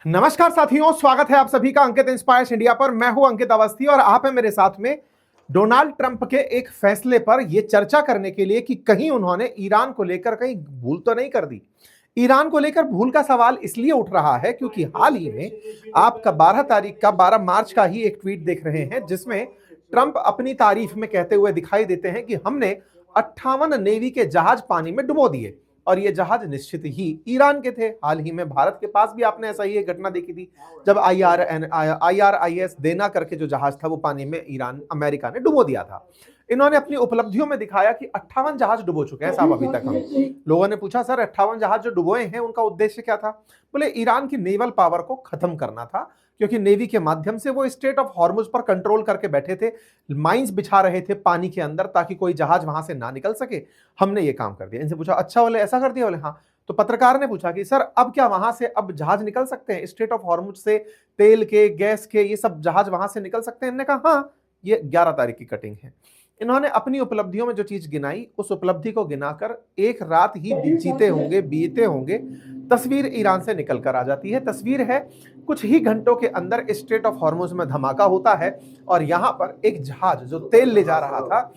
नमस्कार साथियों, स्वागत है आप सभी का अंकित इंस्पायर्स इंडिया पर। मैं हूं अंकित अवस्थी और आप हैं मेरे साथ में डोनाल्ड ट्रंप के एक फैसले पर यह चर्चा करने के लिए कि कहीं उन्होंने ईरान को लेकर कहीं भूल तो नहीं कर दी। ईरान को लेकर भूल का सवाल इसलिए उठ रहा है क्योंकि हाल ही में आपका 12 मार्च का ही एक ट्वीट देख रहे हैं जिसमें ट्रंप अपनी तारीफ में कहते हुए दिखाई देते हैं कि हमने 58 नेवी के जहाज पानी में डुबो दिए और ये जहाज निश्चित ही ईरान के थे। हाल ही में भारत के पास भी आपने ऐसा ही एक घटना देखी थी जब IRIS देना करके जो जहाज था वो पानी में ईरान अमेरिका ने डुबो दिया था। इन्होंने अपनी उपलब्धियों में दिखाया कि 58 जहाज डुबो चुके हैं साहब अभी तक। हम लोगों ने पूछा सर 58 जहाज जो डुबोए हैं उनका उद्देश्य क्या था? बोले ईरान की नेवल पावर को खत्म करना था क्योंकि नेवी के माध्यम से वो स्ट्रेट ऑफ हॉर्मुज पर कंट्रोल करके बैठे थे, माइंस बिछा रहे थे पानी के अंदर ताकि कोई जहाज वहां से ना निकल सके। हमने ये काम कर दिया। इनसे पूछा अच्छा बोले ऐसा कर दिया? बोले हाँ। तो पत्रकार ने पूछा कि सर अब क्या वहां से अब जहाज निकल सकते हैं स्ट्रेट ऑफ हॉर्मुज से? तेल के, गैस के, ये सब जहाज वहां से निकल सकते हैं? इन्होंने कहा हाँ, ये 11 तारीख की कटिंग है। इन्होंने अपनी उपलब्धियों में जो चीज गिनाई उस उपलब्धि को गिनाकर एक रात ही बीते होंगे तस्वीर ईरान से निकल कर आ जाती है। तस्वीर है कुछ ही घंटों के अंदर स्ट्रेट ऑफ हॉर्मुज में धमाका होता है और यहां पर एक जहाज जो तेल ले जा रहा था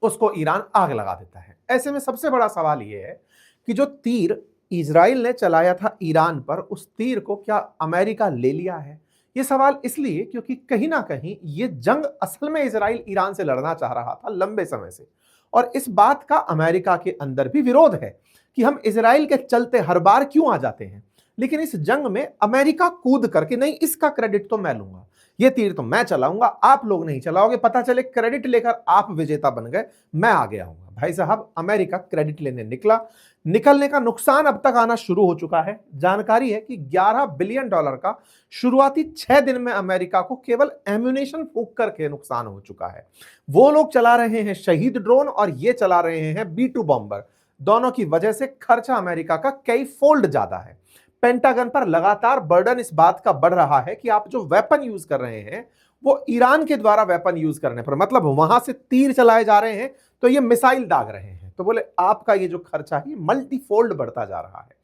उसको ईरान आग लगा देता है। ऐसे में सबसे बड़ा सवाल यह है कि जो तीर इजराइल ने चलाया था ईरान पर, उस तीर को क्या अमेरिका ले लिया है? यह सवाल इसलिए क्योंकि कहीं ना कहीं यह जंग असल में इजराइल ईरान से लड़ना चाह रहा था लंबे समय से, और इस बात का अमेरिका के अंदर भी विरोध है कि हम इजराइल के चलते हर बार क्यों आ जाते हैं। लेकिन इस जंग में अमेरिका कूद करके नहीं, इसका क्रेडिट तो मैं लूंगा, ये तीर तो मैं चलाऊंगा, आप लोग नहीं चलाओगे, पता चले क्रेडिट लेकर आप विजेता बन गए, मैं आगे आऊंगा। भाई साहब, अमेरिका क्रेडिट लेने निकला। निकलने का नुकसान अब तक आना शुरू हो चुका है। जानकारी है कि $11 बिलियन का शुरुआती 6 दिन में अमेरिका को केवल एम्यूनेशन फूंक करके नुकसान हो चुका है। वो लोग चला रहे हैं शहीद ड्रोन और ये चला रहे हैं B2 बॉम्बर। दोनों की वजह से खर्चा अमेरिका का कई फोल्ड ज्यादा है। पेंटागन पर लगातार बर्डन इस बात का बढ़ रहा है कि आप जो वेपन यूज कर रहे हैं वो ईरान के द्वारा वेपन यूज करने पर, मतलब वहां से तीर चलाए जा रहे हैं तो ये मिसाइल दाग रहे हैं, तो बोले आपका ये जो खर्चा है मल्टीफोल्ड बढ़ता जा रहा है।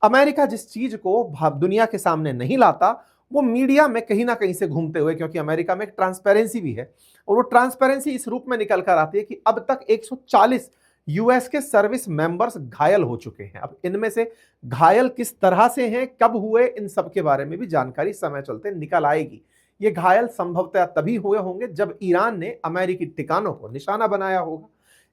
अमेरिका जिस चीज को दुनिया के सामने नहीं लाता वो मीडिया में कहीं ना कहीं से घूमते हुए, क्योंकि अमेरिका में एक ट्रांसपेरेंसी भी है, और वो ट्रांसपेरेंसी इस रूप में निकल कर आती है कि अब तक 140 यूएस के सर्विस मेंबर्स घायल हो चुके हैं। अब इनमें से घायल किस तरह से हैं, कब हुए, इन सब के बारे में भी जानकारी समय चलते निकल आएगी। ये घायल संभवतः तभी हुए होंगे जब ईरान ने अमेरिकी ठिकानों को निशाना बनाया होगा।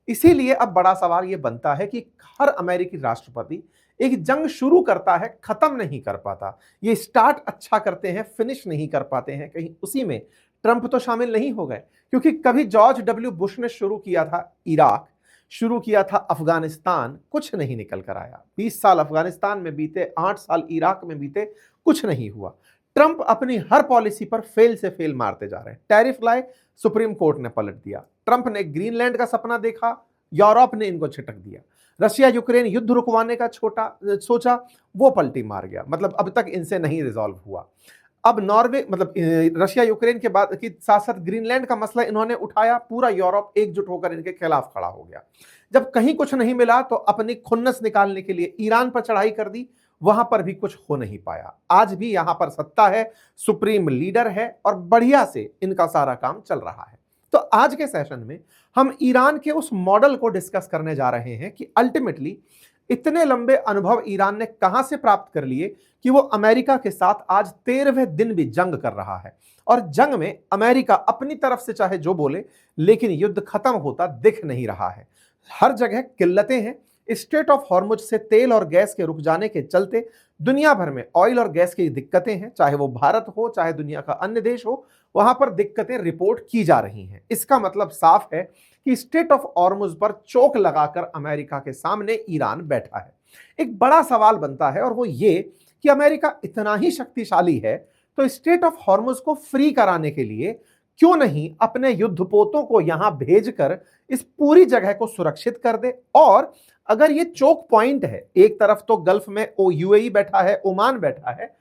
इसीलिए अब बड़ा सवाल यह बनता है कि हर अमेरिकी राष्ट्रपति एक जंग शुरू करता है, खत्म नहीं कर पाता। ये स्टार्ट अच्छा करते हैं, फिनिश नहीं कर पाते हैं। कहीं उसी में ट्रंप तो शामिल नहीं हो गए, क्योंकि कभी जॉर्ज W बुश ने शुरू किया था इराक, शुरू किया था अफगानिस्तान, कुछ नहीं निकल कर आया। 20 साल अफगानिस्तान में बीते, 8 साल इराक में बीते, कुछ नहीं हुआ। ट्रंप अपनी हर पॉलिसी पर फेल से फेल मारते जा रहे हैं। टैरिफ लाए, सुप्रीम कोर्ट ने पलट दिया। ट्रंप ने ग्रीनलैंड का सपना देखा, यूरोप ने इनको छिटक दिया। रशिया यूक्रेन युद्ध रुकवाने का सोचा, वो पलटी मार गया। मतलब अब तक इनसे नहीं रिजॉल्व हुआ। अब नॉर्वे, मतलब रशिया यूक्रेन के बाद की साथ साथ ग्रीनलैंड का मसला इन्होंने उठाया, पूरा यूरोप एकजुट होकर इनके खिलाफ खड़ा हो गया। जब कहीं कुछ नहीं मिला तो अपनी खुन्नस निकालने के लिए ईरान पर चढ़ाई कर दी, वहां पर भी कुछ हो नहीं पाया। आज भी यहां पर सत्ता है, सुप्रीम लीडर है और बढ़िया से इनका सारा काम चल रहा है। तो आज के सेशन में हम ईरान के उस मॉडल को डिस्कस करने जा रहे हैं कि अल्टीमेटली इतने लंबे अनुभव ईरान ने कहां से प्राप्त कर लिए कि वो अमेरिका के साथ आज 13वें दिन भी जंग कर रहा है, और जंग में अमेरिका अपनी तरफ से चाहे जो बोले लेकिन युद्ध खत्म होता दिख नहीं रहा है। हर जगह किल्लतें हैं। स्ट्रेट ऑफ हॉर्मुज से तेल और गैस के रुक जाने के चलते दुनिया भर में ऑयल और गैस की दिक्कतें हैं, चाहे वो भारत हो चाहे दुनिया का अन्य देश हो, वहां पर दिक्कतें रिपोर्ट की जा रही हैं। इसका मतलब साफ है कि स्ट्रेट ऑफ हॉर्मुज पर चोक लगाकर अमेरिका के सामने ईरान बैठा है। एक बड़ा सवाल बनता है और वो ये कि अमेरिका इतना ही शक्तिशाली है तो स्ट्रेट ऑफ हॉर्मुज को फ्री कराने के लिए क्यों नहीं अपने युद्धपोतों को यहां भेजकर इस पूरी जगह को सुरक्षित कर दे। और अगर ये चोक पॉइंट है, एक तरफ तो गल्फ में यूएई बैठा है, ओमान बैठा है,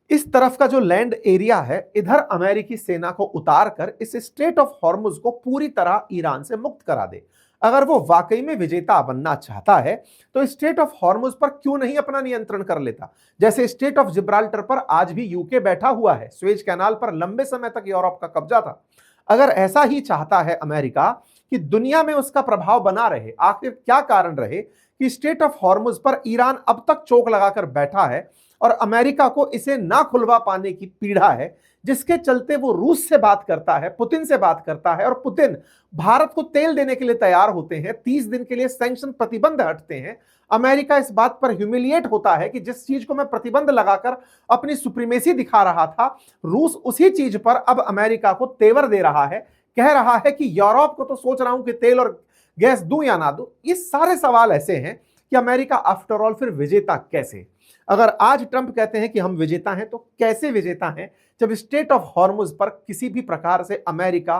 इस तरफ का जो लैंड एरिया है इधर अमेरिकी सेना को उतार कर इस स्ट्रेट ऑफ हॉर्मुज को पूरी तरह ईरान से मुक्त करा दे। अगर वो वाकई में विजेता बनना चाहता है तो स्ट्रेट ऑफ हॉर्मुज पर क्यों नहीं अपना नियंत्रण कर लेता, जैसे स्ट्रेट ऑफ जिब्राल्टर पर आज भी यूके बैठा हुआ है। स्वेज कैनाल पर लंबे समय तक यूरोप का कब्जा था। अगर ऐसा ही चाहता है अमेरिका कि दुनिया में उसका प्रभाव बना रहे, आखिर क्या कारण रहे कि स्ट्रेट ऑफ हॉर्मुज पर ईरान अब तक चोक लगाकर बैठा है और अमेरिका को इसे ना खुलवा पाने की पीड़ा है, जिसके चलते वो रूस से बात करता है, पुतिन से बात करता है और पुतिन भारत को तेल देने के लिए तैयार होते हैं। 30 दिन के लिए सैंक्शन प्रतिबंध हटते हैं। अमेरिका इस बात पर ह्यूमिलिएट होता है कि जिस चीज को मैं प्रतिबंध लगाकर अपनी सुप्रीमेसी दिखा रहा था, रूस उसी चीज पर अब अमेरिका को तेवर दे रहा है, कह रहा है कि यूरोप को तो सोच रहा हूं कि तेल और गैस दूं या ना दूं। ये सारे सवाल ऐसे हैं कि अमेरिका आफ्टर ऑल फिर विजेता कैसे? अगर आज ट्रंप कहते हैं कि हम विजेता हैं, तो कैसे विजेता हैं जब स्ट्रेट ऑफ हॉर्मुज पर किसी भी प्रकार से अमेरिका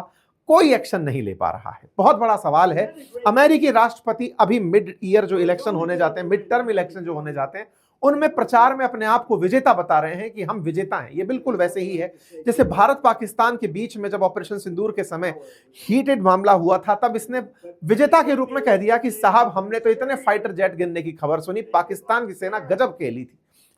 कोई एक्शन नहीं ले पा रहा है? बहुत बड़ा सवाल है। अमेरिकी राष्ट्रपति अभी मिड ईयर जो इलेक्शन होने जाते हैं, मिड टर्म इलेक्शन जो होने जाते हैं, उनमें प्रचार में अपने आप को विजेता बता रहे हैं कि हम विजेता हैं। ये बिल्कुल वैसे ही है जैसे भारत पाकिस्तान के बीच में जब ऑपरेशन सिंदूर के समय हीटेड मामला हुआ था, तब इसने विजेता के रूप में कह दिया कि साहब हमने तो इतने फाइटर जेट गिरने की खबर सुनी, पाकिस्तान की सेना गजब खेली थी।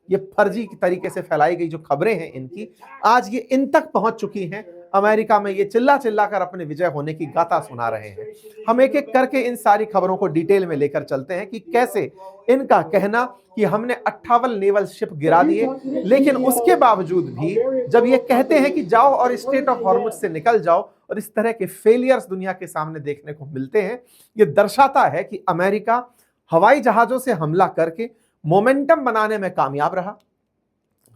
ये फर्जी तरीके से फैलाई गई जो खबरें हैं इनकी, आज ये इन तक पहुंच चुकी हैं। अमेरिका में ये चिल्ला चिल्ला कर अपने विजय होने की गाथा सुना रहे हैं। हम एक एक करके इन सारी खबरों को डिटेल में लेकर चलते हैं कि कैसे इनका कहना कि हमने 58 नेवल शिप गिरा दिए, लेकिन उसके बावजूद भी जब ये कहते हैं कि जाओ और स्ट्रेट ऑफ हॉर्मुज से निकल जाओ, और इस तरह के फेलियर्स दुनिया के सामने देखने को मिलते हैं, ये दर्शाता है कि अमेरिका हवाई जहाजों से हमला करके मोमेंटम बनाने में कामयाब रहा।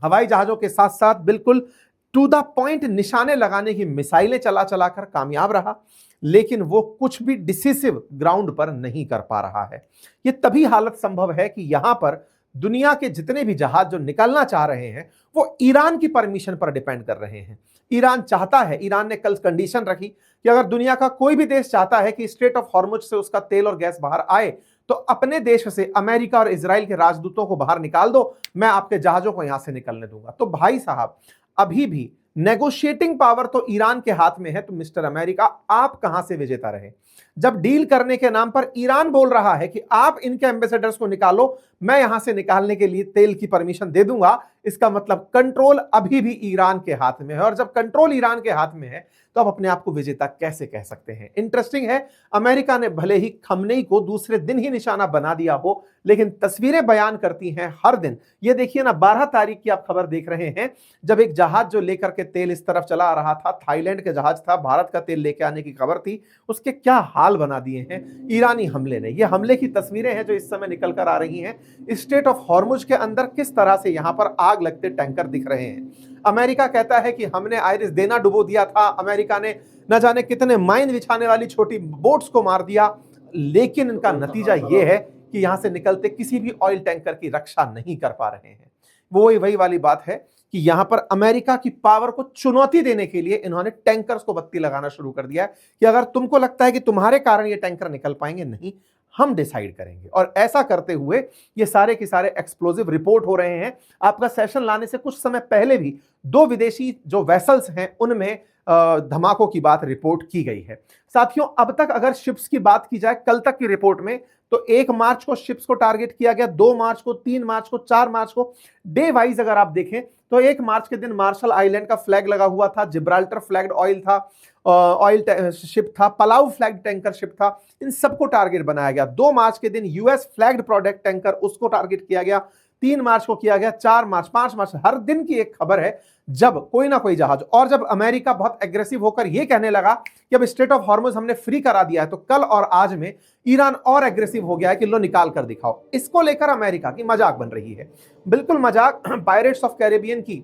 हवाई जहाजों के साथ साथ बिल्कुल टू द पॉइंट निशाने लगाने की मिसाइलें चला चलाकर कामयाब रहा, लेकिन वो कुछ भी डिसिसिव ग्राउंड पर नहीं कर पा रहा है। ये तभी हालत संभव है कि यहां पर दुनिया के जितने भी जहाज जो निकलना चाह रहे हैं वो ईरान की परमिशन पर डिपेंड कर रहे हैं। ईरान चाहता है, ईरान ने कल कंडीशन रखी कि अगर दुनिया का कोई भी देश चाहता है कि स्ट्रेट ऑफ हॉर्मुज से उसका तेल और गैस बाहर आए, तो अपने देश से अमेरिका और इजराइल के राजदूतों को बाहर निकाल दो, मैं आपके जहाजों को यहां से निकलने दूंगा। तो भाई साहब, अभी भी नेगोशिएटिंग पावर तो ईरान के हाथ में है, तो मिस्टर अमेरिका आप कहां से विजेता रहे? जब डील करने के नाम पर ईरान बोल रहा है कि आप इनके एम्बेसडर्स को निकालो, मैं यहां से निकालने के लिए तेल की परमिशन दे दूंगा, इसका मतलब कंट्रोल अभी भी ईरान के हाथ में है। और जब कंट्रोल ईरान के हाथ में है तो आप अपने आप को विजेता कैसे कह सकते हैं? इंटरेस्टिंग है, अमेरिका ने भले ही खमनेई को दूसरे दिन ही निशाना बना दिया हो, लेकिन तस्वीरें बयान करती हैं हर दिन। ये देखिए ना, 12 तारीख की आप खबर देख रहे हैं, जब एक जहाज जो लेकर के तेल इस तरफ चला आ रहा था, थाईलैंड के जहाज था, भारत का तेल लेके आने की खबर थी, उसके क्या हाल बना दिए हैं ईरानी हमले ने। ये हमले की तस्वीरें हैं जो इस समय निकल कर आ रही हैं। स्ट्रेट ऑफ हॉर्मुज के अंदर किस तरह से यहां पर आग लगते टैंकर दिख रहे हैं। अमेरिका कहता है कि हमने आयरिस देना डुबो दिया था, अमेरिका ने न जाने कितने माइन बिछाने वाली छोटी बोट्स को मार दिया, लेकिन इनका नतीजा यह है कि यहां से निकलते किसी भी ऑयल टैंकर की रक्षा नहीं कर पा रहे हैं। वो वही वाली बात है कि यहां पर अमेरिका की पावर को चुनौती देने के लिए इन्होंने टैंकर्स को बत्ती लगाना शुरू कर दिया है कि अगर तुमको लगता है कि तुम्हारे कारण ये टैंकर निकल पाएंगे, नहीं, हम डिसाइड करेंगे। और ऐसा करते हुए ये सारे के सारे एक्सप्लोजिव रिपोर्ट हो रहे हैं। आपका सेशन लाने से कुछ समय पहले भी 2 विदेशी जो वेसल्स हैं उनमें धमाकों की बात रिपोर्ट की गई है। साथियों, अब तक अगर शिप्स की बात की जाए कल तक की रिपोर्ट में, तो 1 मार्च को शिप्स को टारगेट किया गया, 2 मार्च को, 3 मार्च को, 4 मार्च को। डे वाइज अगर आप देखें तो 1 मार्च के दिन मार्शल आइलैंड का फ्लैग लगा हुआ था, जिब्राल्टर फ्लैग्ड ऑयल था, ऑयल शिप था, पलाऊ फ्लैग्ड टैंकर शिप था, इन सबको टारगेट बनाया गया। 2 मार्च के दिन यूएस फ्लैग्ड प्रोडक्ट टैंकर, उसको टारगेट किया गया। 3 मार्च को किया गया, 4 मार्च, 5 मार्च, हर दिन की एक खबर है जब कोई ना कोई जहाज। और जब अमेरिका बहुत एग्रेसिव होकर यह कहने लगा कि अब स्ट्रेट ऑफ हॉर्मुज हमने फ्री करा दिया है, तो कल और आज में ईरान और एग्रेसिव हो गया है कि लो निकाल कर दिखाओ। इसको लेकर अमेरिका की मजाक बन रही है, बिल्कुल मजाक। पायरेट्स ऑफ कैरेबियन की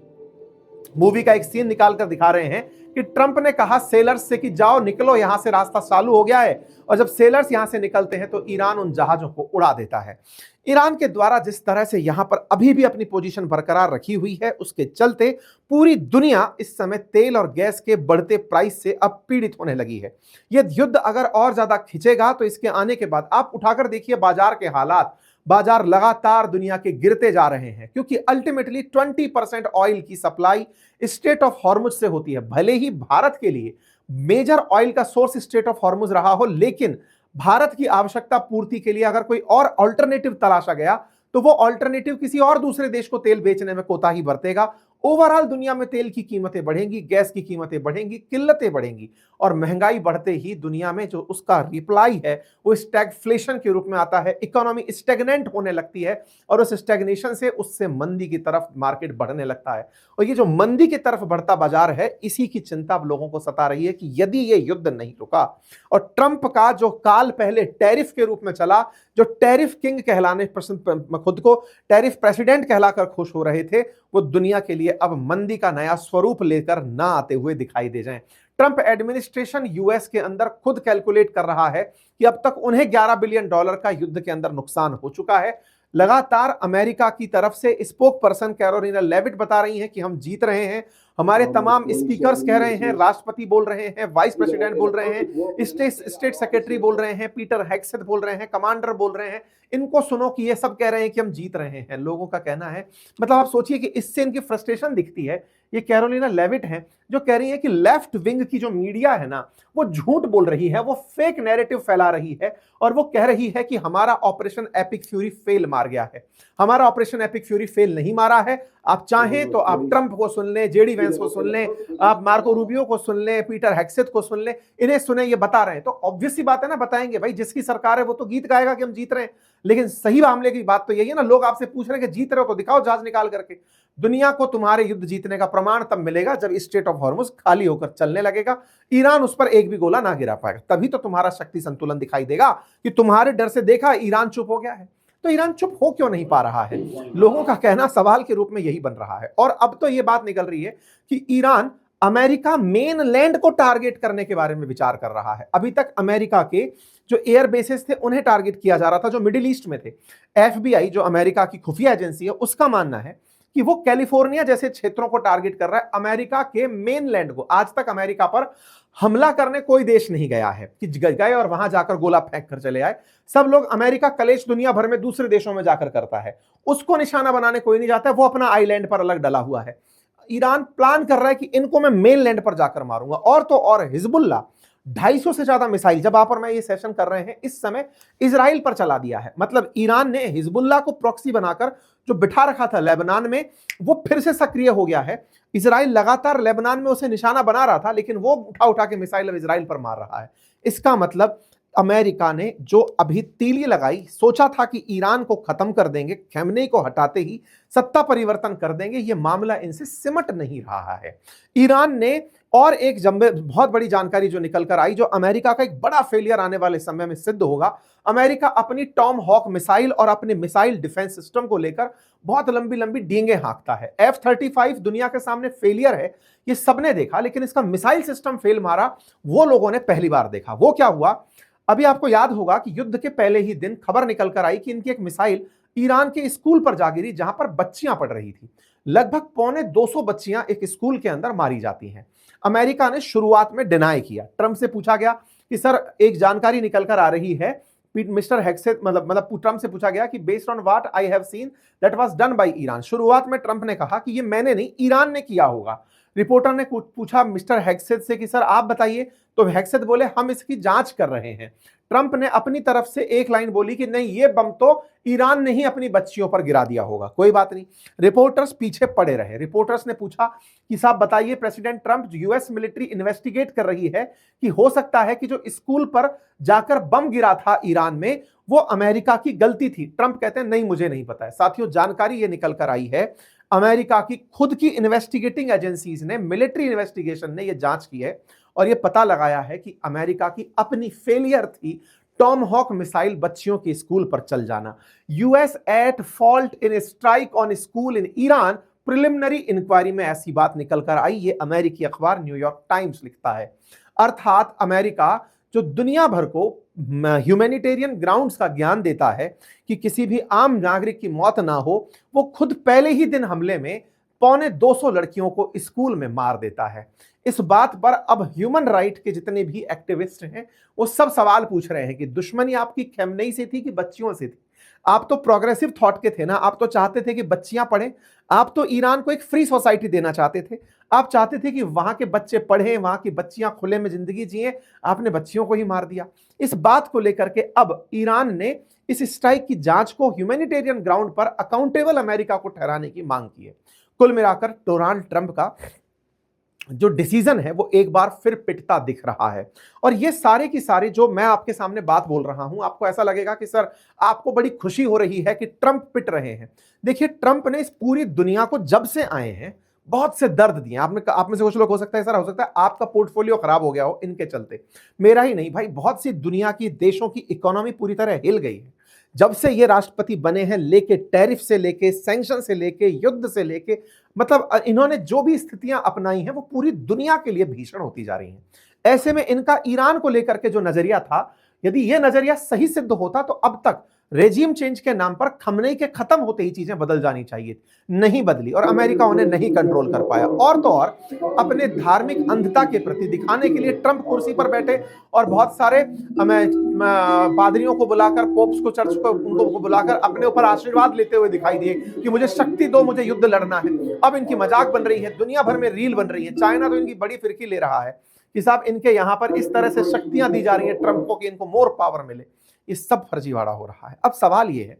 मूवी का एक सीन निकाल कर दिखा रहे हैं कि ट्रंप ने कहा सेलर्स से कि जाओ निकलो यहां से, रास्ता चालू हो गया है। और जब सेलर्स यहां से निकलते हैं तो ईरान उन जहाजों को उड़ा देता है। ईरान के द्वारा जिस तरह से यहां पर अभी भी अपनी पोजीशन बरकरार रखी हुई है, उसके चलते पूरी दुनिया इस समय तेल और गैस के बढ़ते प्राइस से अब पीड़ित होने लगी है। यह युद्ध अगर और ज्यादा खिंचेगा तो इसके आने के बाद आप उठाकर देखिए बाजार के हालात। बाजार लगातार दुनिया के गिरते जा रहे हैं, क्योंकि अल्टीमेटली 20% ऑयल की सप्लाई स्ट्रेट ऑफ हॉर्मुज से होती है। भले ही भारत के लिए मेजर ऑयल का सोर्स स्ट्रेट ऑफ हॉर्मुज रहा हो, लेकिन भारत की आवश्यकता पूर्ति के लिए अगर कोई और अल्टरनेटिव तलाशा गया तो वो अल्टरनेटिव किसी और दूसरे देश को तेल बेचने में कोताही बरतेगा। ओवरऑल दुनिया में तेल की कीमतें बढ़ेंगी, गैस की कीमतें बढ़ेंगी, किल्लतें बढ़ेंगी और महंगाई बढ़ते ही दुनिया में जो उसका रिप्लाई है वो स्टैगफ्लेशन के रूप में आता है। इकोनॉमी स्टैग्नेंट होने लगती है और उस स्टैग्नेशन से उससे मंदी की तरफ मार्केट बढ़ने लगता है। और ये जो मंदी की तरफ बढ़ता बाजार है, इसी की चिंता अब लोगों को सता रही है कि यदि ये युद्ध नहीं रुका और ट्रंप का जो काल पहले टैरिफ के रूप में चला, जो टैरिफ किंग कहलाने खुद को टैरिफ प्रेसिडेंट कहलाकर खुश हो रहे थे, वो दुनिया के लिए अब मंदी का नया स्वरूप लेकर ना आते हुए दिखाई दे जाएं। ट्रंप एडमिनिस्ट्रेशन यूएस के अंदर खुद कैलकुलेट कर रहा है कि अब तक उन्हें $11 बिलियन का युद्ध के अंदर नुकसान हो चुका है। लगातार अमेरिका की तरफ से स्पोक पर्सन कैरोलिना लेविट बता रही हैं कि हम जीत रहे हैं। हमारे तमाम स्पीकर्स कह रहे हैं, राष्ट्रपति बोल रहे हैं, वाइस प्रेसिडेंट बोल रहे हैं, स्टेट सेक्रेटरी बोल रहे हैं, पीटर हेग्सेथ बोल रहे हैं, कमांडर बोल रहे हैं, इनको सुनो कि ये सब कह रहे हैं कि हम जीत रहे हैं। लोगों का कहना है, मतलब आप सोचिए कि इससे इनकी फ्रस्ट्रेशन दिखती है। ये कैरोलिना लेविट हैं जो कह रही है कि लेफ्ट विंग की जो मीडिया है ना, वो झूठ बोल रही है, वो फेक नैरेटिव फैला रही है और वो कह रही है कि हमारा ऑपरेशन एपिक फ्यूरी फेल मार गया है। हमारा ऑपरेशन एपिक फ्यूरी फेल नहीं मारा है। आप चाहें तो आप ट्रंप को सुन लें, जेडी वेंस को सुन लें, आप मार्को रूबियो को सुन लें, पीटर हेग्सेथ को सुन लें, इन्हें सुने, ये बता रहे हैं तो ऑब्वियस सी बात है ना, बताएंगे भाई, जिसकी सरकार है वो तो गीत गाएगा कि हम जीत रहे हैं। लेकिन सही मामले की बात तो यही है ना, लोग आपसे पूछ रहे हैं कि जीत रहे हो तो दिखाओ जहाज निकाल करके। दुनिया को तुम्हारे युद्ध जीतने का प्रमाण तब मिलेगा जब स्ट्रेट ऑफ हॉर्मुज खाली होकर चलने लगेगा, ईरान उस पर एक भी गोला ना गिरा पाएगा, तभी तो तुम्हारा शक्ति संतुलन दिखाई देगा। कि तुम्हारे डर से देखा ईरान चुप हो गया है, तो ईरान चुप हो क्यों नहीं पा रहा है? लोगों का कहना सवाल के रूप में यही बन रहा है। और अब तो यह बात निकल रही है कि ईरान अमेरिका मेन लैंड को टारगेट करने के बारे में विचार कर रहा है। अभी तक अमेरिका के जो एयर बेसेस थे उन्हें टारगेट किया जा रहा था जो मिडिल ईस्ट में थे। एफबीआई जो अमेरिका की खुफिया एजेंसी है, उसका मानना है कि वो कैलिफोर्निया जैसे क्षेत्रों को टारगेट कर रहा है, अमेरिका के मेनलैंड को। आज तक अमेरिका पर हमला करने कोई देश नहीं गया है कि गए और वहां जाकर गोला फेंक कर चले आए। सब लोग, अमेरिका कलेश दुनिया भर में दूसरे देशों में जाकर करता है, उसको निशाना बनाने कोई नहीं जाता है, वो अपना आइलैंड पर अलग डला हुआ है। ईरान प्लान कर रहा है कि इनको मैं मेनलैंड पर जाकर मारूंगा। और तो और हिजबुल्ला 250 से ज्यादा मिसाइल, जब आप और मैं ये सेशन कर रहे हैं इस समय, इजराइल पर चला दिया है। मतलब ईरान ने हिजबुल्ला को प्रॉक्सी बनाकर जो बिठा रखा था लेबनान में, वो फिर से सक्रिय हो गया है। इजराइल लगातार लेबनान में उसे निशाना बना रहा था, लेकिन वो उठा उठा के मिसाइल अब इजराइल पर मार रहा है। इसका मतलब अमेरिका ने जो अभी तीली लगाई, सोचा था कि ईरान को खत्म कर देंगे, खमेनी को हटाते ही सत्ता परिवर्तन कर देंगे, ये मामला इनसे सिमट नहीं रहा है। ईरान ने और एक बहुत बड़ी जानकारी जो निकल कर आई, जो अमेरिका का एक बड़ा फेलियर आने वाले समय में सिद्ध होगा। अमेरिका अपनी टॉम हॉक मिसाइल और अपने मिसाइल डिफेंस सिस्टम को लेकर बहुत लंबी लंबी डींगे हाँकता है। F-35 दुनिया के सामने फेलियर है, ये सबने देखा, लेकिन इसका मिसाइल सिस्टम फेल मारा वो लोगों ने पहली बार देखा। वो क्या हुआ, अभी आपको याद होगा कि युद्ध के पहले ही दिन खबर निकल कर आई कि इनकी एक मिसाइल ईरान के स्कूल पर जा गिरी, जहां पर बच्चियां पढ़ रही थी। लगभग 250 बच्चियां एक स्कूल के अंदर मारी जाती हैं। अमेरिका ने शुरुआत में डिनाई किया। ट्रंप से पूछा गया कि सर, एक जानकारी निकल कर आ रही है, मिस्टर हेग्सेथ, मतलब ट्रंप से पूछा गया कि based on what I have seen that was done by Iran. शुरुआत में ट्रंप ने कहा कि ये मैंने नहीं, ईरान ने किया होगा। रिपोर्टर ने पूछा मिस्टर हेग्सेथ से कि सर आप बताइए, तो हेग्सेथ बोले हम इसकी जांच कर रहे हैं। ट्रंप ने अपनी तरफ से एक लाइन बोली कि नहीं, ये बम तो ईरान ने ही अपनी बच्चियों पर गिरा दिया होगा, कोई बात नहीं। रिपोर्टर्स पीछे पड़े रहे। रिपोर्टर्स ने पूछा कि साहब बताइए, president Trump, US military investigate कर रही है कि हो सकता है कि जो स्कूल पर जाकर बम गिरा था ईरान में, वो अमेरिका की गलती थी। ट्रंप कहते हैं नहीं, मुझे नहीं पता है। साथियों, जानकारी ये निकल कर आई है, अमेरिका की खुद की इन्वेस्टिगेटिंग एजेंसीज ने, मिलिट्री इन्वेस्टिगेशन ने यह जांच की है और यह पता लगाया है कि अमेरिका की अपनी फेलियर थी टॉम हॉक मिसाइल बच्चियों के स्कूल पर चल जाना। US at fault in strike on school in Iran, preliminary inquiry में ऐसी बात निकल कर आई। ये अमेरिकी अखबार न्यूयॉर्क टाइम्स लिखता है। अर्थात अमेरिका जो दुनिया भर को ह्यूमैनिटेरियन ग्राउंड्स का ज्ञान देता है कि किसी भी आम नागरिक की मौत ना हो, वो खुद पहले ही दिन हमले में 250 लड़कियों को स्कूल में मार देता है। इस बात पर अब ह्यूमन राइट के जितने भी एक्टिविस्ट हैं वो सब सवाल पूछ रहे हैं कि दुश्मनी आपकी खमेनी से थी कि बच्चियों से थी। आप तो प्रोग्रेसिव थॉट के थे ना, आप तो चाहते थे कि बच्चियां पढ़ें, आप तो ईरान को एक फ्री सोसाइटी देना चाहते थे, आप चाहते थे कि वहां के बच्चे पढ़ें, वहां की बच्चियां खुले में जिंदगी जिए, आपने बच्चियों को ही मार दिया। इस बात को लेकर के अब ईरान ने इस स्ट्राइक की जांच को ह्यूमैनिटेरियन ग्राउंड पर अकाउंटेबल अमेरिका को ठहराने की मांग की है। कुल मिलाकर डोनाल्ड ट्रंप का जो डिसीजन है वो एक बार फिर पिटता दिख रहा है। और ये सारे की सारे जो मैं आपके सामने बात बोल रहा हूं, आपको ऐसा लगेगा कि सर आपको बड़ी खुशी हो रही है कि ट्रंप पिट रहे हैं। देखिए, ट्रंप ने इस पूरी दुनिया को जब से आए हैं बहुत से दर्द दिए। आप में से कुछ लोग हो सकता है सर, हो सकता है आपका पोर्टफोलियो खराब हो गया हो इनके चलते, मेरा ही नहीं भाई, बहुत सी दुनिया की देशों की इकोनॉमी पूरी तरह हिल गई है जब से ये राष्ट्रपति बने हैं। लेके टैरिफ से लेके सैंक्शन से लेके युद्ध से लेके, मतलब इन्होंने जो भी स्थितियां अपनाई हैं वो पूरी दुनिया के लिए भीषण होती जा रही हैं। ऐसे में इनका ईरान को लेकर के जो नजरिया था, यदि यह नजरिया सही सिद्ध होता तो अब तक रेजिम चेंज के नाम पर खमनेई के खत्म होते ही चीजें बदल जानी चाहिए, नहीं बदली और अमेरिका उन्हें नहीं कंट्रोल कर पाया। और तो और अपने धार्मिक अंधता के प्रति दिखाने के लिए ट्रंप कुर्सी पर बैठे और बहुत सारे पादरियों को बुलाकर, पोप्स को, चर्च को, उनको बुलाकर अपने ऊपर आशीर्वाद लेते हुए दिखाई दिए कि मुझे शक्ति दो, मुझे युद्ध लड़ना है। अब इनकी मजाक बन रही है, दुनिया भर में रील बन रही है, चाइना तो इनकी बड़ी फिरकी ले रहा है कि साहब इनके यहां पर इस तरह से शक्तियां दी जा रही हैं ट्रंप को कि इनको मोर पावर मिले। ये सब फर्जीवाड़ा हो रहा है। अब सवाल ये है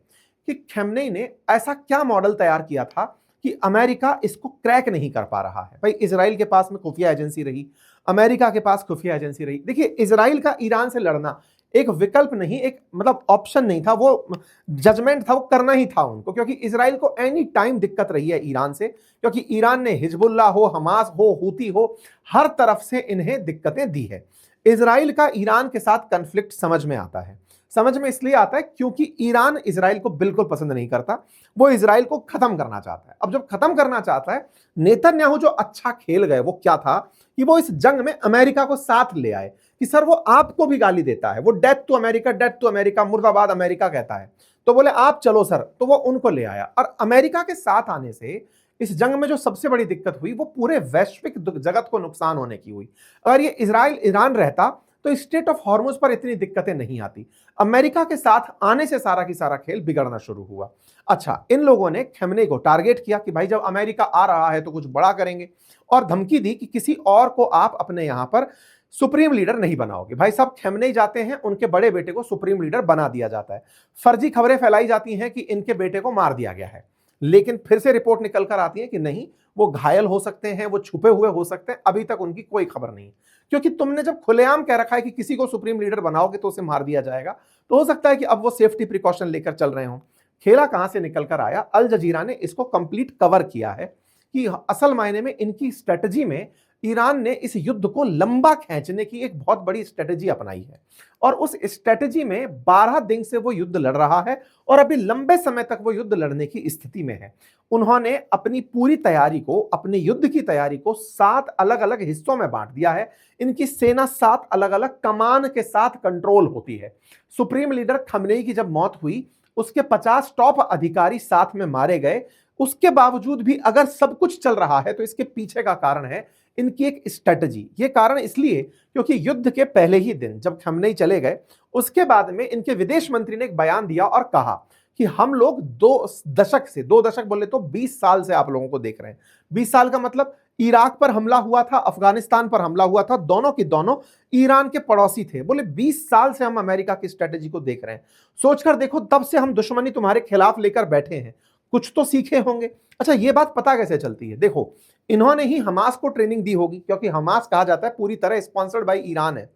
कि खमेनी ने ऐसा क्या मॉडल तैयार किया था कि अमेरिका इसको क्रैक नहीं कर पा रहा है। भाई, इजराइल के पास में खुफिया एजेंसी रही, अमेरिका के पास खुफिया एजेंसी रही। देखिए, इजराइल का ईरान से लड़ना एक विकल्प नहीं, एक मतलब ऑप्शन नहीं था, वो जजमेंट था, वो करना ही था उनको, क्योंकि इजराइल को एनी टाइम दिक्कत रही है ईरान से, क्योंकि ईरान ने हिजबुल्ला हो, हमास हो, हूती हो, हर तरफ से इन्हें दिक्कतें दी है। इजराइल का ईरान के साथ कन्फ्लिक्ट समझ में आता है, समझ में इसलिए आता है क्योंकि ईरान इजराइल को बिल्कुल पसंद नहीं करता, वो इजराइल को खत्म करना चाहता है। अब जब खत्म करना चाहता है, नेतन्याहू जो अच्छा खेल गए वो क्या था कि वो इस जंग में अमेरिका को साथ ले आए कि सर वो आपको भी गाली देता है, वो death to America, death to America, मुर्दाबाद अमेरिका कहता है, तो बोले आप चलो सर, तो वो उनको ले आया। और अमेरिका के साथ आने से इस जंग में जो सबसे बड़ी दिक्कत हुई वो पूरे वैश्विक जगत को नुकसान होने की हुई। अगर ये इजराइल ईरान रहता तो स्टेट ऑफ हॉर्मुज पर इतनी दिक्कतें नहीं आती। अमेरिका के साथ आने से सारा की सारा खेल बिगड़ना शुरू हुआ। अच्छा, इन लोगों ने खमेनी को टारगेट किया कि भाई जब अमेरिका आ रहा है तो कुछ बड़ा करेंगे, और धमकी दी कि किसी और को आप अपने यहां पर सुप्रीम लीडर नहीं बनाओगे। भाई साहब, खमेनी जाते हैं, उनके बड़े बेटे को सुप्रीम लीडर बना दिया जाता है। फर्जी खबरें फैलाई जाती हैं कि इनके बेटे को मार दिया गया है, लेकिन फिर से रिपोर्ट निकल कर आती है कि नहीं, वो घायल हो सकते हैं, वो छुपे हुए हो सकते हैं, अभी तक उनकी कोई खबर नहीं। क्योंकि तुमने जब खुलेआम कह रखा है कि किसी को सुप्रीम लीडर बनाओगे तो उसे मार दिया जाएगा, तो हो सकता है कि अब वो सेफ्टी प्रिकॉशन लेकर चल रहे हो। खेला कहां से निकल कर आया, अल जजीरा ने इसको कंप्लीट कवर किया है कि असल मायने में इनकी स्ट्रेटजी में ईरान ने इस युद्ध को लंबा खींचने की एक बहुत बड़ी स्ट्रेटजी अपनाई है, और उस स्ट्रेटजी में 12 दिन से वो युद्ध लड़ रहा है और अभी लंबे समय तक वो युद्ध लड़ने की स्थिति में है। उन्होंने अपनी पूरी तैयारी को, अपने युद्ध की तैयारी को 7 अलग अलग हिस्सों में बांट दिया है। इनकी सेना 7 अलग अलग कमान के साथ कंट्रोल होती है। सुप्रीम लीडर खमेनी की जब मौत हुई, उसके 50 टॉप अधिकारी साथ में मारे गए। उसके बावजूद भी अगर सब कुछ चल रहा है तो इसके पीछे का कारण है इनकी एक स्ट्रेटजी। ये कारण इसलिए क्योंकि युद्ध के पहले ही दिन जब खमेनी चले गए, उसके बाद में इनके विदेश मंत्री ने एक बयान दिया और कहा कि हम लोग 2 दशक बोले तो 20 साल से आप लोगों को देख रहे हैं। 20 साल का मतलब इराक पर हमला हुआ था, अफगानिस्तान पर हमला हुआ था, दोनों की दोनों ईरान के पड़ोसी थे। बोले 20 साल से हम अमेरिका की स्ट्रेटजी को देख रहे हैं। सोचकर देखो, तब से हम दुश्मनी तुम्हारे खिलाफ लेकर बैठे हैं, कुछ तो सीखे होंगे। अच्छा, ये बात पता कैसे चलती है? देखो, इन्होंने ही हमास को ट्रेनिंग दी होगी, क्योंकि हमास कहा जाता है पूरी तरह स्पॉन्सर्ड बाय ईरान है।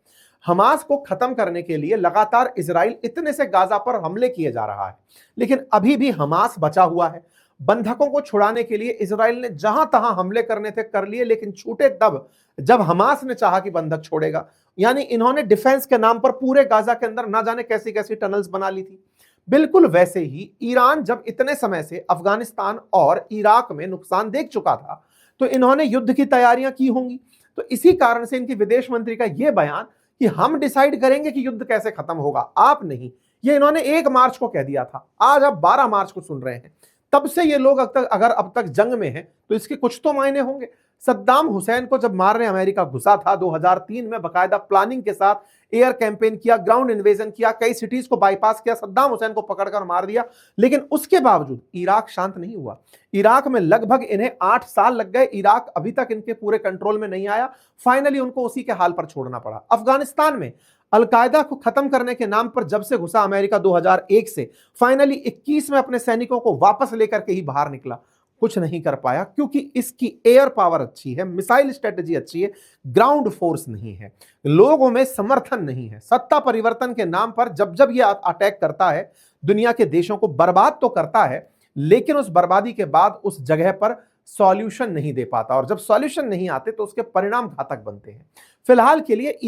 हमास को खत्म करने के लिए लगातार इजराइल इतने से गाजा पर हमले किए जा रहा है, लेकिन अभी भी हमास बचा हुआ है। बंधकों को छुड़ाने के लिए इजराइल ने जहां तहां हमले करने थे कर लिए, लेकिन छूटे तब जब हमास ने चाहा कि बंधक छोड़ेगा। यानी इन्होंने डिफेंस के नाम पर पूरे गाजा के अंदर ना जाने कैसी कैसी टनल्स बना ली थी। बिल्कुल वैसे ही ईरान जब इतने समय से अफगानिस्तान और इराक में नुकसान देख चुका था, तो इन्होंने युद्ध की तैयारियां की होंगी। तो इसी कारण से इनके विदेश मंत्री का यह बयान कि हम डिसाइड करेंगे कि युद्ध कैसे खत्म होगा, आप नहीं, ये इन्होंने 1 मार्च को कह दिया था। आज आप 12 मार्च को सुन रहे हैं। तब से ये लोग अब तक जंग में हैं, तो इसके कुछ तो मायने होंगे। सद्दाम हुसैन को जब मारने अमेरिका घुसा था 2003 में, बाकायदा प्लानिंग के साथ एयर कैंपेन किया, ग्राउंड इन्वेजन किया, कई सिटीज को बाईपास किया, सद्दाम हुसैन को पकड़कर मार दिया, लेकिन उसके बावजूद इराक शांत नहीं हुआ। इराक में लगभग इन्हें 8 साल लग गए, इराक अभी तक इनके पूरे कंट्रोल में नहीं आया, फाइनली उनको उसी के हाल पर छोड़ना पड़ा। अफगानिस्तान में अलकायदा को खत्म करने के नाम पर जब से घुसा अमेरिका 2001 से, फाइनली 21 में अपने सैनिकों को वापस लेकर के ही बाहर निकला, कुछ नहीं कर पाया, क्योंकि इसकी एयर पावर अच्छी है, मिसाइल स्ट्रेटजी अच्छी है, ग्राउंड फोर्स नहीं है, लोगों में समर्थन नहीं है। सत्ता परिवर्तन के नाम पर जब जब यह अटैक करता है, दुनिया के देशों को बर्बाद तो करता है, लेकिन उस बर्बादी के बाद उस जगह पर सॉल्यूशन नहीं दे पाता, और जब सॉल्यूशन नहीं आते तो उसके परिणाम घातक बनते हैं। फिलहाल के लिए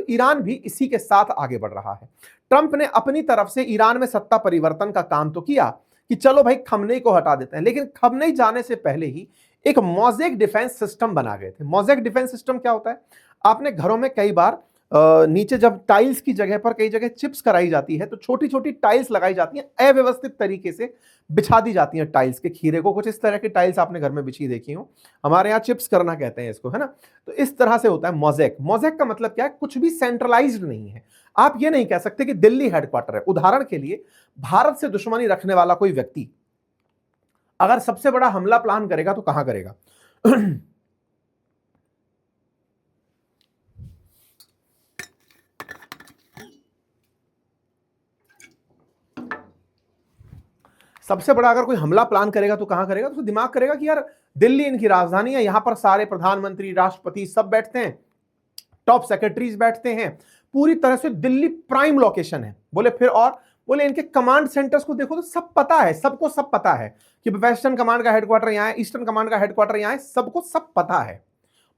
ईरान भी इसी के साथ आगे बढ़ रहा है। ट्रंप ने अपनी तरफ से ईरान में सत्ता परिवर्तन का काम तो किया कि चलो भाई खमनेई को हटा देते हैं, लेकिन खमनेई जाने से पहले ही एक मोज़ेक डिफेंस सिस्टम बना गए थे। मोज़ेक डिफेंस सिस्टम क्या होता है? आपने घरों में कई बार नीचे जब टाइल्स की जगह पर कई जगह चिप्स कराई जाती है तो छोटी छोटी टाइल्स लगाई जाती हैं, अव्यवस्थित तरीके से बिछा दी जाती हैं टाइल्स के खीरे को, कुछ इस तरह की टाइल्स आपने घर में बिछी देखी हो, हमारे यहाँ चिप्स करना कहते हैं इसको, है ना। तो इस तरह से होता है मोज़ेक। मोज़ेक का मतलब क्या है? कुछ भी सेंट्रलाइज्ड नहीं है। आप ये नहीं कह सकते कि दिल्ली हेडक्वार्टर है। उदाहरण के लिए, भारत से दुश्मनी रखने वाला कोई व्यक्ति अगर सबसे बड़ा हमला प्लान करेगा तो कहां करेगा? सबसे बड़ा अगर कोई हमला प्लान करेगा तो कहां करेगा? तो दिमाग करेगा कि यार दिल्ली इनकी राजधानी है, यहां पर सारे प्रधानमंत्री, राष्ट्रपति सब बैठते हैं, टॉप सेक्रेटरीज बैठते हैं, पूरी तरह से दिल्ली प्राइम लोकेशन है। बोले फिर और? बोले इनके कमांड सेंटर्स को देखो तो सब पता है, सबको सब पता है कि वेस्टर्न कमांड का हेडक्वार्टर यहां है, ईस्टर्न कमांड का हेडक्वार्टर यहां है, सबको सब पता है।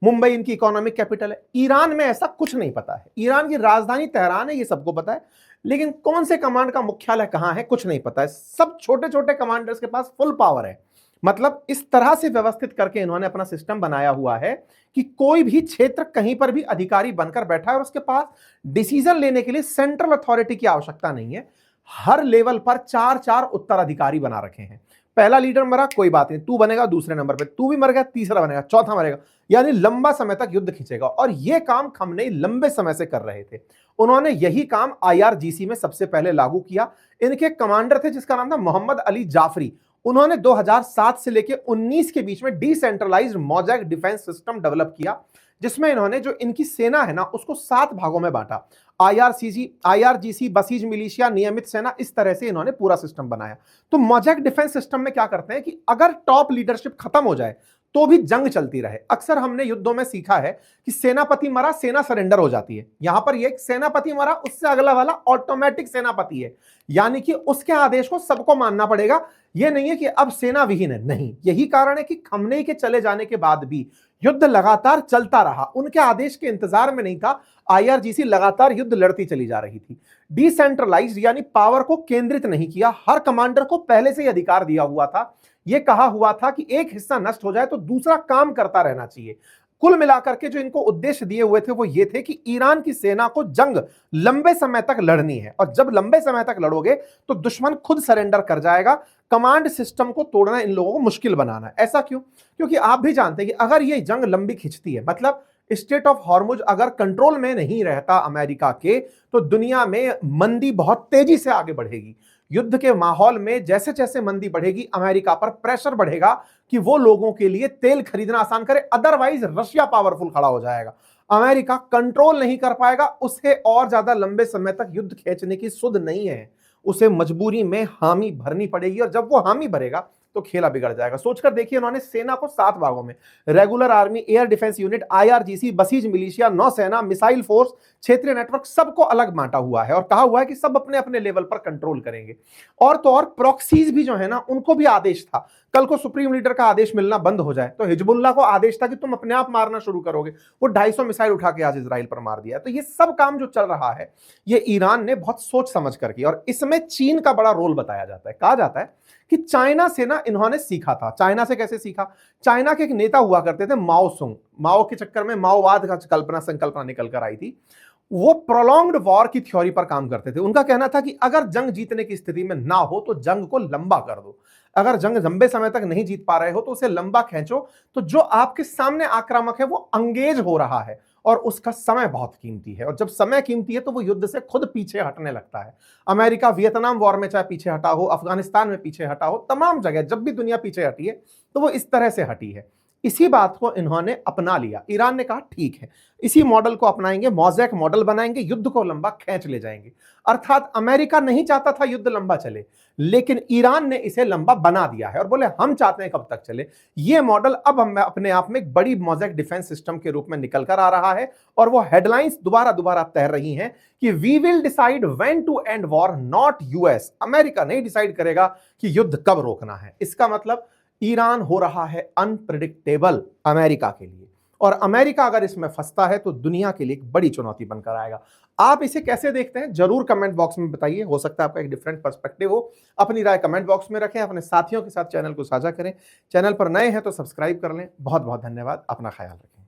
मुंबई इनकी इकोनॉमिक कैपिटल है। ईरान में ऐसा कुछ नहीं पता है। ईरान की राजधानी तेहरान है, ये सबको पता है, लेकिन कौन से कमांड का मुख्यालय कहां है कुछ नहीं पता है। सब छोटे छोटे कमांडर्स के पास फुल पावर है। मतलब इस तरह से व्यवस्थित करके इन्होंने अपना सिस्टम बनाया हुआ है कि कोई भी क्षेत्र कहीं पर भी अधिकारी बनकर बैठा है और उसके पास डिसीजन लेने के लिए सेंट्रल अथॉरिटी की आवश्यकता नहीं है। हर लेवल पर 4-4 उत्तराधिकारी बना रखे हैं। पहला लीडर मरा, कोई बात नहीं, तू बनेगा दूसरे नंबर पे, तू भी मर गया, तीसरा बनेगा, चौथा मरेगा, यानी लंबा समय तक युद्ध खींचेगा। और यह काम खमनेई लंबे समय से कर रहे थे। उन्होंने यही काम आईआरजीसी में सबसे पहले लागू किया। इनके कमांडर थे जिसका नाम था मोहम्मद अली जाफरी। उन्होंने 2007 से लेकर 19 के बीच में decentralised mosaic defence system develop किया, जिसमें इन्होंने जो इनकी सेना है ना उसको 7 भागों में बांटा। आईआरजीसी, बसीज मिलिशिया, नियमित सेना, इस तरह से इन्होंने पूरा सिस्टम बनाया। तो मोज़ेक डिफेंस सिस्टम में क्या करते हैं कि अगर टॉप लीडरशिप खत्म हो जाए तो भी जंग चलती रहे। अक्सर हमने युद्धों में सीखा है कि सेनापति मरा, सेना सरेंडर हो जाती है। यहां पर ये सेनापति मरा, उससे अगला वाला ऑटोमेटिक सेनापति है, यानी कि उसके आदेश को सबको मानना पड़ेगा। यह नहीं है कि अब सेना विहीन है, नहीं। यही कारण है कि खमनेई के चले जाने के बाद भी युद्ध लगातार चलता रहा। उनके आदेश के इंतजार में नहीं था, आईआरजीसी लगातार युद्ध लड़ती चली जा रही थी। डिसेंट्रलाइज्ड यानी पावर को केंद्रित नहीं किया, हर कमांडर को पहले से ही अधिकार दिया हुआ था। यह कहा हुआ था कि एक हिस्सा नष्ट हो जाए तो दूसरा काम करता रहना चाहिए। कुल मिलाकर के जो इनको उद्देश्य दिए हुए थे वो ये थे कि ईरान की सेना को जंग लंबे समय तक लड़नी है, और जब लंबे समय तक लड़ोगे तो दुश्मन खुद सरेंडर कर जाएगा। कमांड सिस्टम को तोड़ना इन लोगों को मुश्किल बनाना है। ऐसा क्यों? क्योंकि आप भी जानते हैं कि अगर ये जंग लंबी खिंचती है, मतलब स्टेट ऑफ हॉर्मुज अगर कंट्रोल में नहीं रहता अमेरिका के, तो दुनिया में मंदी बहुत तेजी से आगे बढ़ेगी। युद्ध के माहौल में जैसे जैसे मंदी बढ़ेगी, अमेरिका पर प्रेशर बढ़ेगा कि वो लोगों के लिए तेल खरीदना आसान करे, अदरवाइज रशिया पावरफुल खड़ा हो जाएगा। अमेरिका कंट्रोल नहीं कर पाएगा, उसे और ज्यादा लंबे समय तक युद्ध खींचने की सुध नहीं है, उसे मजबूरी में हामी भरनी पड़ेगी, और जब वो हामी भरेगा तो खेला बिगड़ जाएगा। सोचकर देखिए, उन्होंने सेना को 7 भागों में, regular army, air defence unit, IRGC, buses militia, नौसेना, मिसाइल फोर्स, क्षेत्रीय नेटवर्क, सबको अलग बांटा हुआ है और कहा हुआ है कि सब अपने अपने लेवल पर कंट्रोल करेंगे। और तो और प्रॉक्सीज भी जो है ना, उनको भी आदेश था, कल को सुप्रीम लीडर का आदेश मिलना बंद हो जाए तो हिजबुल्लाह को आदेश था कि तुम अपने आप मारना शुरू करोगे। वो 250 मिसाइल उठा के आज इजराइल पर मार दिया। तो ये सब काम जो चल रहा है, ये ईरान ने बहुत सोच समझ कर किया, और इसमें चीन का बड़ा रोल बताया जाता है। कहा जाता है कि चाइना से ना इन्होंने सीखा था। चाइना से कैसे सीखा? चाइना के एक नेता हुआ करते थे माओ सुंग। माओ के चक्कर में माओवाद का संकल्पना निकल कर आई थी। वो प्रोलॉन्ग्ड वॉर की थ्योरी पर काम करते थे। उनका कहना था कि अगर जंग जीतने की स्थिति में ना हो तो जंग को लंबा कर दो। अगर जंग लंबे समय तक नहीं जीत पा रहे हो तो उसे लंबा खींचो, तो जो आपके सामने आक्रामक है वो एंगेज हो रहा है और उसका समय बहुत कीमती है, और जब समय कीमती है तो वो युद्ध से खुद पीछे हटने लगता है। अमेरिका वियतनाम वॉर में चाहे पीछे हटा हो, अफगानिस्तान में पीछे हटा हो, तमाम जगह जब भी दुनिया पीछे हटी है तो वो इस तरह से हटी है। इसी बात को इन्होंने अपना लिया। ईरान ने कहा ठीक है, इसी मॉडल को अपनाएंगे, मोज़ेक मॉडल बनाएंगे, युद्ध को लंबा खींच ले जाएंगे। अर्थात अमेरिका नहीं चाहता था युद्ध लंबा चले, लेकिन ईरान ने इसे लंबा बना दिया है और बोले हम चाहते हैं कब तक चले। यह मॉडल अब हम अपने आप में एक बड़ी मोज़ेक डिफेंस सिस्टम के रूप में निकल कर आ रहा है, और वो हेडलाइंस दोबारा दोबारा तैर रही हैं कि we will decide when to end war, not US. America नहीं डिसाइड करेगा कि युद्ध कब रोकना है। इसका मतलब ईरान हो रहा है अनप्रिडिक्टेबल अमेरिका के लिए, और अमेरिका अगर इसमें फंसता है तो दुनिया के लिए एक बड़ी चुनौती बनकर आएगा। आप इसे कैसे देखते हैं जरूर कमेंट बॉक्स में बताइए, हो सकता है आपका एक डिफरेंट पर्सपेक्टिव हो। अपनी राय कमेंट बॉक्स में रखें, अपने साथियों के साथ चैनल को साझा करें। चैनल पर नए हैं तो सब्सक्राइब कर लें। बहुत बहुत धन्यवाद, अपना ख्याल रखें।